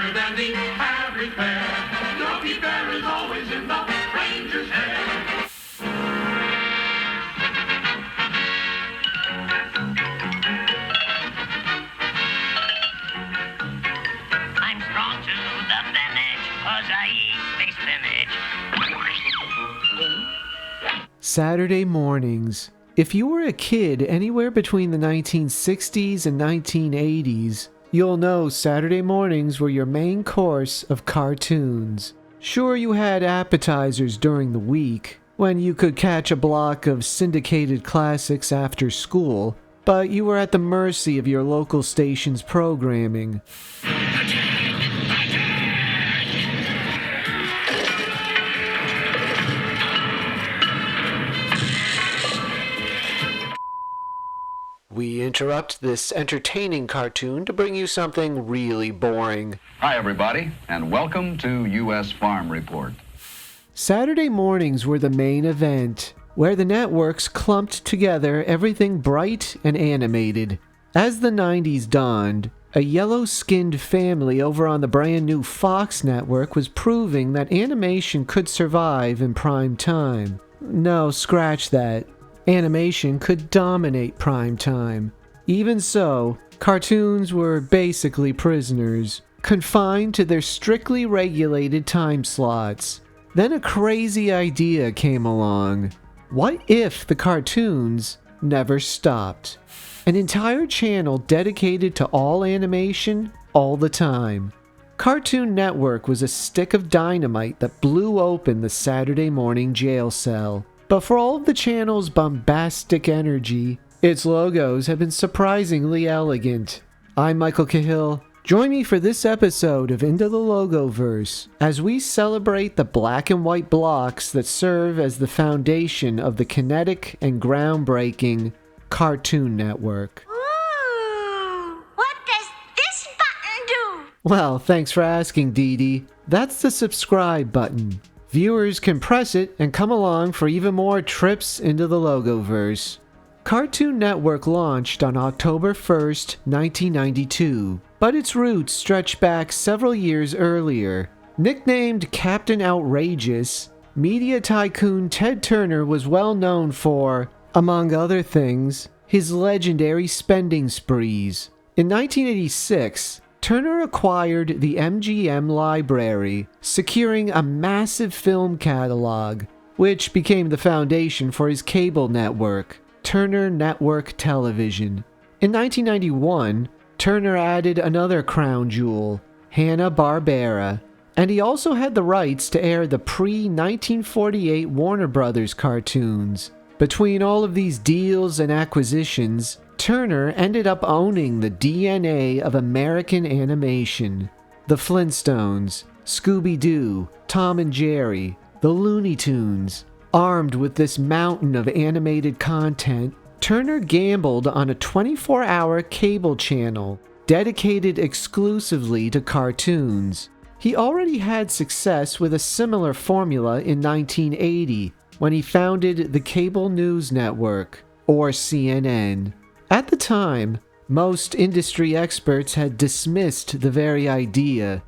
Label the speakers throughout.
Speaker 1: fairer than the average bear. Yogi Bear is always in the ranger's hair.
Speaker 2: I'm strong to the finish, 'cause I eat big spinach.
Speaker 3: Saturday mornings. If you were a kid anywhere between the 1960s and 1980s, you'll know Saturday mornings were your main course of cartoons. Sure, you had appetizers during the week, when you could catch a block of syndicated classics after school, but you were at the mercy of your local station's programming. We interrupt this entertaining cartoon to bring you something really boring.
Speaker 4: Hi, everybody, and welcome to U.S. Farm Report.
Speaker 3: Saturday mornings were the main event, where the networks clumped together everything bright and animated. As the 90s dawned, a yellow-skinned family over on the brand new Fox network was proving that animation could survive in prime time. No, scratch that. Animation could dominate prime time. Even so, cartoons were basically prisoners, confined to their strictly regulated time slots. Then a crazy idea came along. What if the cartoons never stopped? An entire channel dedicated to all animation, all the time. Cartoon Network was a stick of dynamite that blew open the Saturday morning jail cell. But for all of the channel's bombastic energy, its logos have been surprisingly elegant. I'm Michael Cahill. Join me for this episode of Into the Logoverse as we celebrate the black and white blocks that serve as the foundation of the kinetic and groundbreaking Cartoon Network.
Speaker 5: Ooh, what does this button do?
Speaker 3: Well, thanks for asking, Dee Dee. That's the subscribe button. Viewers can press it and come along for even more trips into the Logoverse. Cartoon Network launched on October 1st, 1992, but its roots stretch back several years earlier. Nicknamed Captain Outrageous, media tycoon Ted Turner was well known for, among other things, his legendary spending sprees. In 1986, Turner acquired the MGM library, securing a massive film catalog, which became the foundation for his cable network, Turner Network Television. In 1991, Turner added another crown jewel, Hanna-Barbera, and he also had the rights to air the pre-1948 Warner Brothers cartoons. Between all of these deals and acquisitions, Turner ended up owning the DNA of American animation. The Flintstones, Scooby-Doo, Tom and Jerry, the Looney Tunes. Armed with this mountain of animated content, Turner gambled on a 24-hour cable channel dedicated exclusively to cartoons. He already had success with a similar formula in 1980 when he founded the Cable News Network, or CNN. At the time, most industry experts had dismissed the very idea.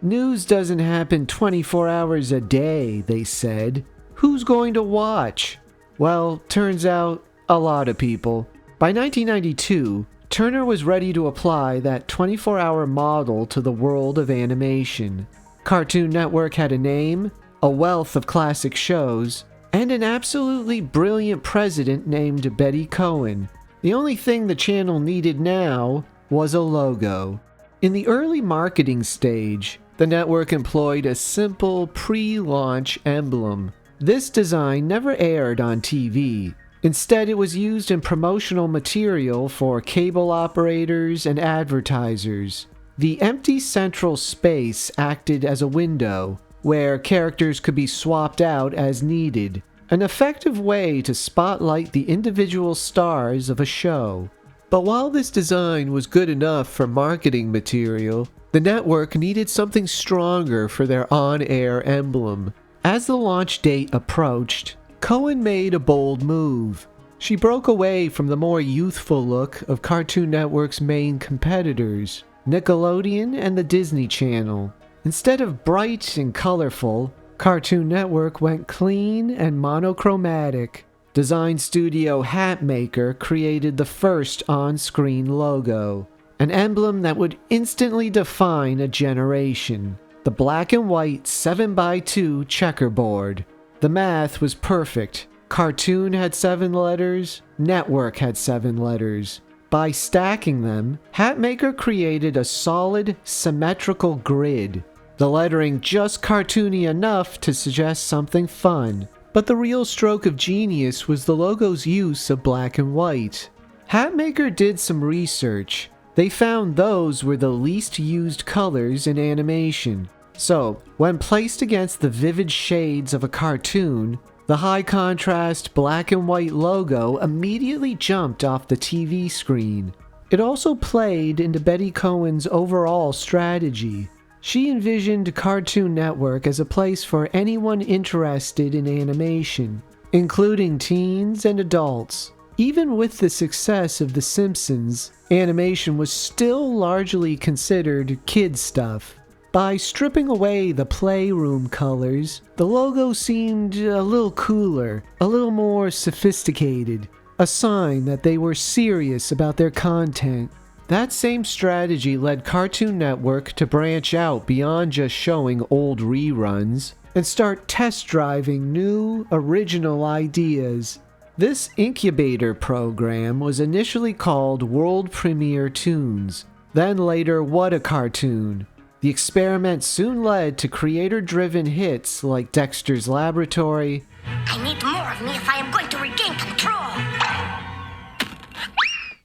Speaker 3: News doesn't happen 24 hours a day, they said. Who's going to watch? Well, turns out, a lot of people. By 1992, Turner was ready to apply that 24-hour model to the world of animation. Cartoon Network had a name, a wealth of classic shows, and an absolutely brilliant president named Betty Cohen. The only thing the channel needed now was a logo. In the early marketing stage, the network employed a simple pre-launch emblem. This design never aired on TV. Instead, it was used in promotional material for cable operators and advertisers. The empty central space acted as a window, where characters could be swapped out as needed. An effective way to spotlight the individual stars of a show. But while this design was good enough for marketing material, the network needed something stronger for their on-air emblem. As the launch date approached, Cohen made a bold move. She broke away from the more youthful look of Cartoon Network's main competitors. Nickelodeon, and the Disney Channel. Instead of bright and colorful, Cartoon Network went clean and monochromatic. Design studio Hatmaker created the first on-screen logo, an emblem that would instantly define a generation. The black and white 7x2 checkerboard. The math was perfect. Cartoon had 7 letters, Network had 7 letters. By stacking them, Hatmaker created a solid, symmetrical grid. The lettering just cartoony enough to suggest something fun, but the real stroke of genius was the logo's use of black and white. Hatmaker did some research. They found those were the least used colors in animation. So, when placed against the vivid shades of a cartoon, the high-contrast black and white logo immediately jumped off the TV screen. It also played into Betty Cohen's overall strategy. She envisioned Cartoon Network as a place for anyone interested in animation, including teens and adults. Even with the success of The Simpsons, animation was still largely considered kid stuff. By stripping away the playroom colors, the logo seemed a little cooler, a little more sophisticated, a sign that they were serious about their content. That same strategy led Cartoon Network to branch out beyond just showing old reruns and start test driving new, original ideas. This incubator program was initially called World Premiere Toons, then later What a Cartoon. The experiment soon led to creator-driven hits like Dexter's Laboratory.
Speaker 5: I need more of me if I am going to regain control.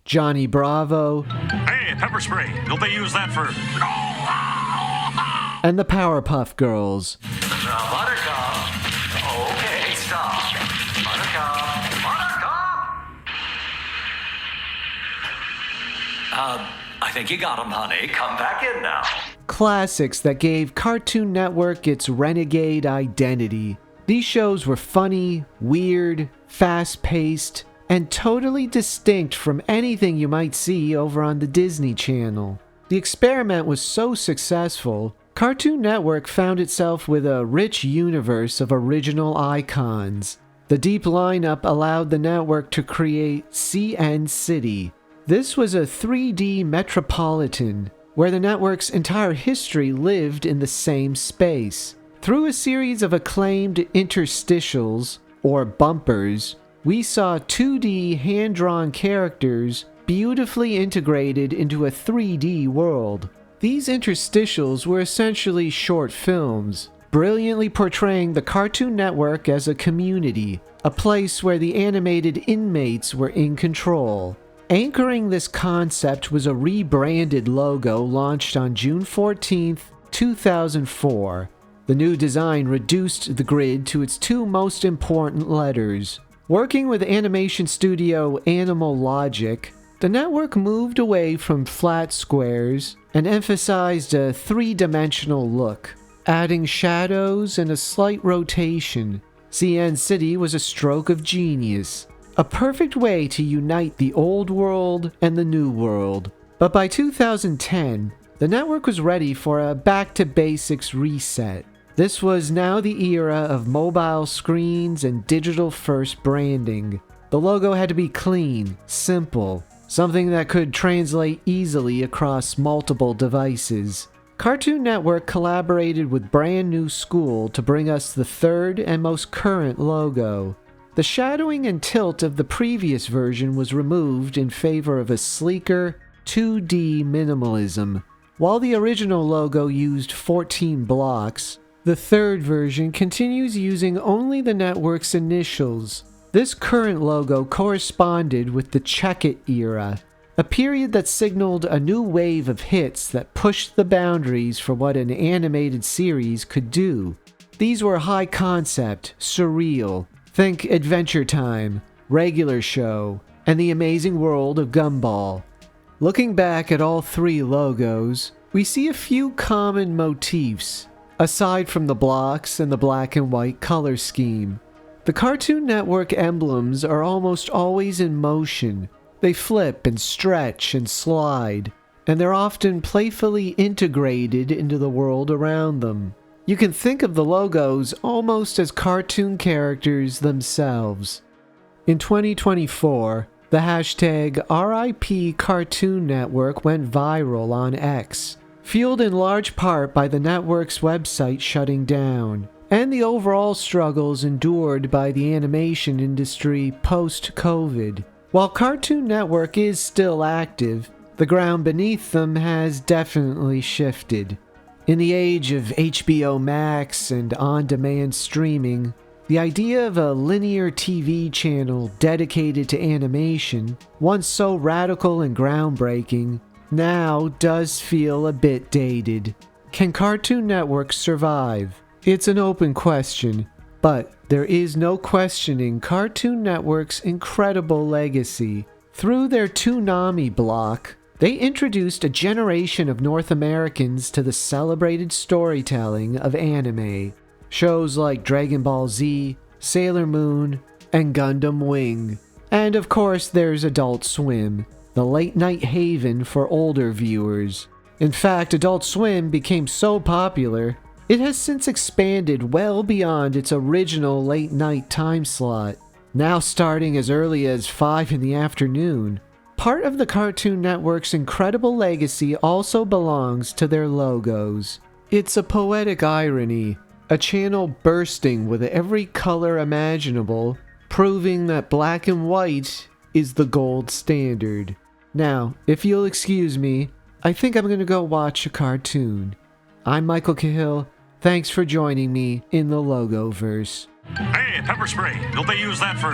Speaker 3: Johnny Bravo.
Speaker 6: Hey, pepper spray. Don't they use that for...
Speaker 3: And the Powerpuff Girls.
Speaker 7: Now, Buttercup. Okay, stop. Buttercup. Buttercup. I think you got him, honey. Come back in now.
Speaker 3: Classics that gave Cartoon Network its renegade identity. These shows were funny, weird, fast-paced, and totally distinct from anything you might see over on the Disney Channel. The experiment was so successful, Cartoon Network found itself with a rich universe of original icons. The deep lineup allowed the network to create CN City. This was a 3D metropolitan, where the network's entire history lived in the same space. Through a series of acclaimed interstitials, or bumpers, we saw 2D hand-drawn characters beautifully integrated into a 3D world. These interstitials were essentially short films, brilliantly portraying the Cartoon Network as a community, a place where the animated inmates were in control. Anchoring this concept was a rebranded logo launched on June 14, 2004. The new design reduced the grid to its 2 most important letters. Working with animation studio Animal Logic, the network moved away from flat squares and emphasized a 3-dimensional look, adding shadows and a slight rotation. CN City was a stroke of genius, a perfect way to unite the old world and the new world. But by 2010, the network was ready for a back-to-basics reset. This was now the era of mobile screens and digital-first branding. The logo had to be clean, simple, something that could translate easily across multiple devices. Cartoon Network collaborated with Brand New School to bring us the 3rd and most current logo. The shadowing and tilt of the previous version was removed in favor of a sleeker, 2D minimalism. While the original logo used 14 blocks, the 3rd version continues using only the network's initials. This current logo corresponded with the Check-It era, a period that signaled a new wave of hits that pushed the boundaries for what an animated series could do. These were high concept, surreal, think Adventure Time, Regular Show, and The Amazing World of Gumball. Looking back at all 3 logos, we see a few common motifs, aside from the blocks and the black and white color scheme. The Cartoon Network emblems are almost always in motion. They flip and stretch and slide. and they're often playfully integrated into the world around them. You can think of the logos almost as cartoon characters themselves. In 2024, the hashtag RIP Cartoon Network went viral on X, fueled in large part by the network's website shutting down, and the overall struggles endured by the animation industry post-COVID. While Cartoon Network is still active, the ground beneath them has definitely shifted. In the age of HBO Max and on-demand streaming, the idea of a linear TV channel dedicated to animation, once so radical and groundbreaking, now does feel a bit dated. Can Cartoon Network survive? It's an open question, but there is no questioning Cartoon Network's incredible legacy. Through their Toonami block, they introduced a generation of North Americans to the celebrated storytelling of anime. Shows like Dragon Ball Z, Sailor Moon, and Gundam Wing. And of course there's Adult Swim, the late-night haven for older viewers. In fact, Adult Swim became so popular, it has since expanded well beyond its original late-night time slot, now starting as early as 5 in the afternoon. Part of the Cartoon Network's incredible legacy also belongs to their logos. It's a poetic irony, a channel bursting with every color imaginable, proving that black and white is the gold standard. Now, if you'll excuse me, I think I'm gonna go watch a cartoon. I'm Michael Cahill. Thanks for joining me in the Logoverse.
Speaker 6: Hey, pepper spray. Don't they use that for...